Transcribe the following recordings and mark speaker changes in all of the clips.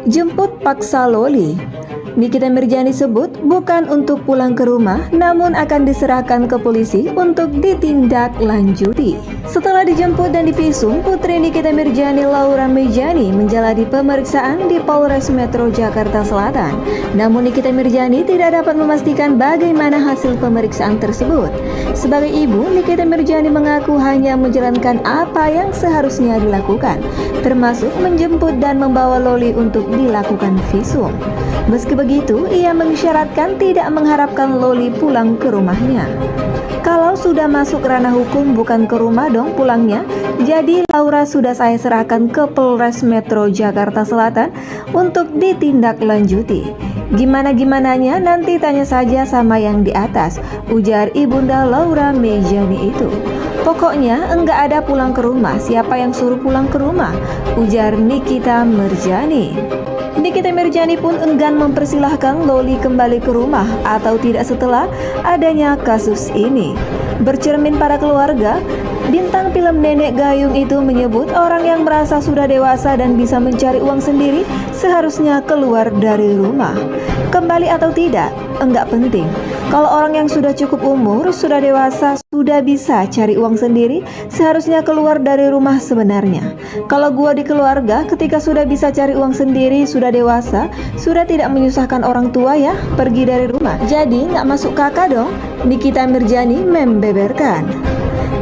Speaker 1: Jemput paksa Loli. Nikita Mirzani sebut bukan untuk pulang ke rumah, namun akan diserahkan ke polisi untuk ditindaklanjuti. Setelah dijemput dan divisum, putri Nikita Mirzani, Laura Mejani, menjalani pemeriksaan di Polres Metro Jakarta Selatan. Namun Nikita Mirzani tidak dapat memastikan bagaimana hasil pemeriksaan tersebut. Sebagai ibu, Nikita Mirzani mengaku hanya menjalankan apa yang seharusnya dilakukan, termasuk menjemput dan membawa Loli untuk dilakukan visum. Meski begitu, ia mengisyaratkan tidak mengharapkan Loli pulang ke rumahnya. Kalau sudah masuk ranah hukum, bukan ke rumah dong pulangnya. Jadi Laura sudah saya serahkan ke Polres Metro Jakarta Selatan untuk ditindaklanjuti. Gimana-gimananya nanti tanya saja sama yang di atas, ujar ibunda Laura Mejani itu. Pokoknya enggak ada pulang ke rumah, siapa yang suruh pulang ke rumah, ujar Nikita Mirzani. Nikita Mirzani pun enggan mempersilahkan Loli kembali ke rumah atau tidak setelah adanya kasus ini. Bercermin pada keluarga, bintang film Nenek Gayung itu menyebut orang yang merasa sudah dewasa dan bisa mencari uang sendiri seharusnya keluar dari rumah. Kembali atau tidak, enggak penting. Kalau orang yang sudah cukup umur, sudah dewasa, sudah bisa cari uang sendiri, seharusnya keluar dari rumah sebenarnya. Kalau gua di keluarga, ketika sudah bisa cari uang sendiri, sudah dewasa, sudah tidak menyusahkan orang tua ya, pergi dari rumah. Jadi nggak masuk kakak dong, Nikita Mirzani membeberkan.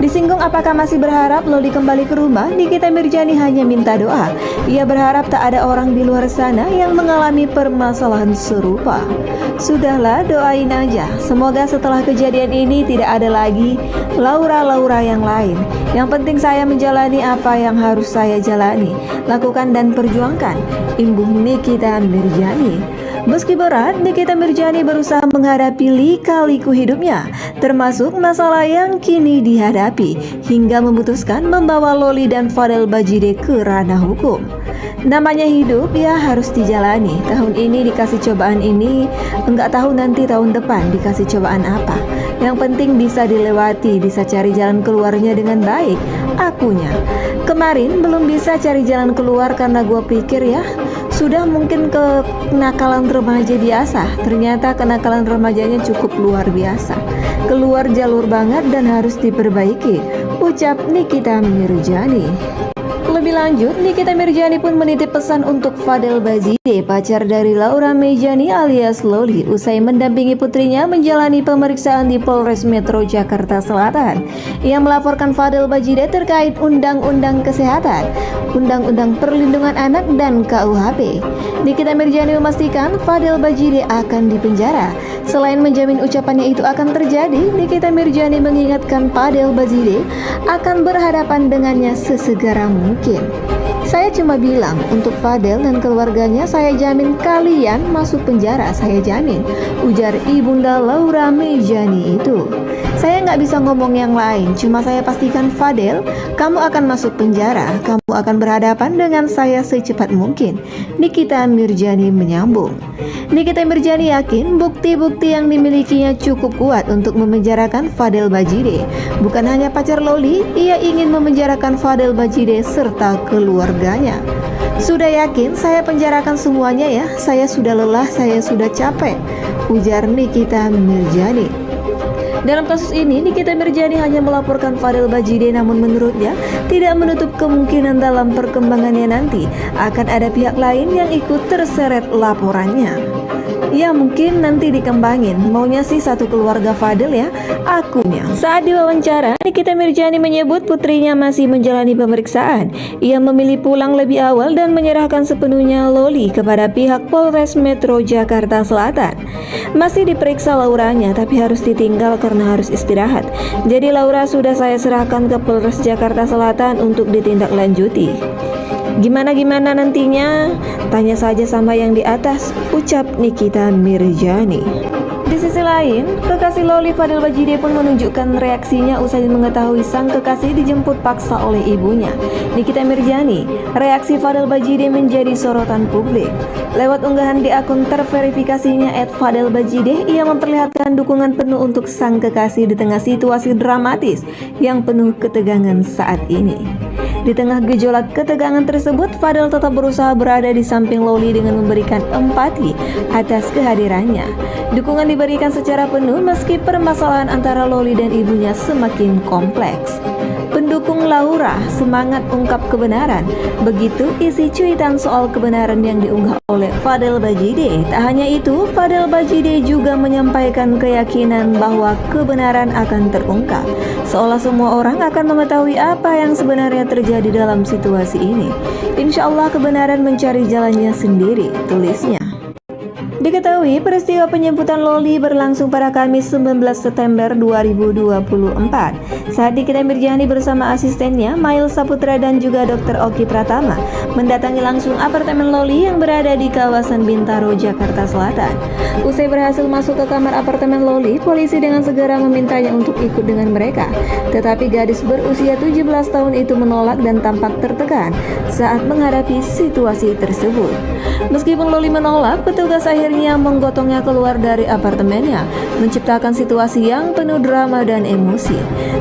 Speaker 1: Disinggung apakah masih berharap Loli kembali ke rumah, Nikita Mirzani hanya minta doa. Ia berharap tak ada orang di luar sana yang mengalami permasalahan serupa. Sudahlah, doain aja. Semoga setelah kejadian ini tidak ada lagi Laura-Laura yang lain. Yang penting saya menjalani apa yang harus saya jalani, lakukan dan perjuangkan, imbuh Nikita Mirzani. Meski berat, Nikita Mirzani berusaha menghadapi lika-liku hidupnya, termasuk masalah yang kini dihadapi, hingga memutuskan membawa Loli dan Fadel Bajide ke ranah hukum. Namanya hidup ya harus dijalani. Tahun ini dikasih cobaan ini, enggak tahu nanti tahun depan dikasih cobaan apa. Yang penting bisa dilewati, bisa cari jalan keluarnya dengan baik, akunya. Kemarin belum bisa cari jalan keluar karena gue pikir ya, sudah mungkin kenakalan remaja biasa. Ternyata kenakalan remajanya cukup luar biasa. Keluar jalur banget dan harus diperbaiki, ucap Nikita Mirzani. Lebih lanjut, Nikita Mirzani pun menitip pesan untuk Fadel Bajide, pacar dari Laura Mejani alias Loli, usai mendampingi putrinya menjalani pemeriksaan di Polres Metro Jakarta Selatan. Ia melaporkan Fadel Bajide terkait Undang-Undang Kesehatan, Undang-Undang Perlindungan Anak, dan KUHP. Nikita Mirzani memastikan Fadel Bajide akan dipenjara. Selain menjamin ucapannya itu akan terjadi, Nikita Mirzani mengingatkan Fadel Bajide akan berhadapan dengannya sesegera mungkin. Saya cuma bilang untuk Fadel dan keluarganya, saya jamin kalian masuk penjara, saya jamin, ujar ibunda Laura Mejani itu. Saya nggak bisa ngomong yang lain, cuma saya pastikan Fadel, kamu akan masuk penjara, kamu akan berhadapan dengan saya secepat mungkin, Nikita Mirzani menyambung. Nikita Mirzani yakin bukti-bukti yang dimilikinya cukup kuat untuk memenjarakan Fadel Bajide. Bukan hanya pacar Loli, ia ingin memenjarakan Fadel Bajide serta keluarganya. Sudah yakin saya penjarakan semuanya ya, saya sudah lelah, saya sudah capek, ujar Nikita Mirzani. Dalam kasus ini, Nikita Mirzani hanya melaporkan Fadel Bajide, namun menurutnya tidak menutup kemungkinan dalam perkembangannya nanti akan ada pihak lain yang ikut terseret laporannya. Ya mungkin nanti dikembangin, maunya sih satu keluarga Fadel ya, akunya. Saat diwawancara, Nikita Mirzani menyebut putrinya masih menjalani pemeriksaan. Ia memilih pulang lebih awal dan menyerahkan sepenuhnya Loli kepada pihak Polres Metro Jakarta Selatan. Masih diperiksa Lauranya, tapi harus ditinggal karena harus istirahat. Jadi Laura sudah saya serahkan ke Polres Jakarta Selatan untuk ditindaklanjuti. Gimana nantinya? Tanya saja sama yang di atas, ucap Nikita Mirzani. Di sisi lain, kekasih Loli Fadel Bajide pun menunjukkan reaksinya usai mengetahui sang kekasih dijemput paksa oleh ibunya. Nikita Mirzani, reaksi Fadel Bajide menjadi sorotan publik. Lewat unggahan di akun terverifikasinya @FadelBajide, ia memperlihatkan dukungan penuh untuk sang kekasih di tengah situasi dramatis yang penuh ketegangan saat ini. Di tengah gejolak ketegangan tersebut, Fadel tetap berusaha berada di samping Loli dengan memberikan empati atas kehadirannya. Dukungan diberikan secara penuh meski permasalahan antara Loli dan ibunya semakin kompleks. Pendukung Laura semangat ungkap kebenaran. Begitu isi cuitan soal kebenaran yang diunggah oleh Fadel Bajide. Tak hanya itu, Fadel Bajide juga menyampaikan keyakinan bahwa kebenaran akan terungkap. Seolah semua orang akan mengetahui apa yang sebenarnya terjadi dalam situasi ini. Insya Allah kebenaran mencari jalannya sendiri, tulisnya. Diketahui peristiwa penjemputan Loli berlangsung pada Kamis 19 September 2024 saat Nikita Mirjani bersama asistennya Mail Saputra dan juga Dr. Oki Pratama mendatangi langsung apartemen Loli yang berada di kawasan Bintaro, Jakarta Selatan. Usai berhasil masuk ke kamar apartemen Loli, polisi dengan segera memintanya untuk ikut dengan mereka. Tetapi gadis berusia 17 tahun itu menolak dan tampak tertekan saat menghadapi situasi tersebut. Meskipun Loli menolak, petugas akhirnya menggotongnya keluar dari apartemennya, menciptakan situasi yang penuh drama dan emosi.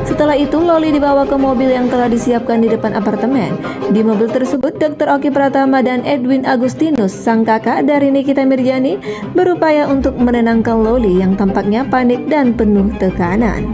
Speaker 1: Setelah itu, Loli dibawa ke mobil yang telah disiapkan di depan apartemen. Di mobil tersebut, Dr. Oki Pratama dan Edwin Agustinus, sang kakak dari Nikita Mirjani, berupaya untuk menenangkan Loli yang tampaknya panik dan penuh tekanan.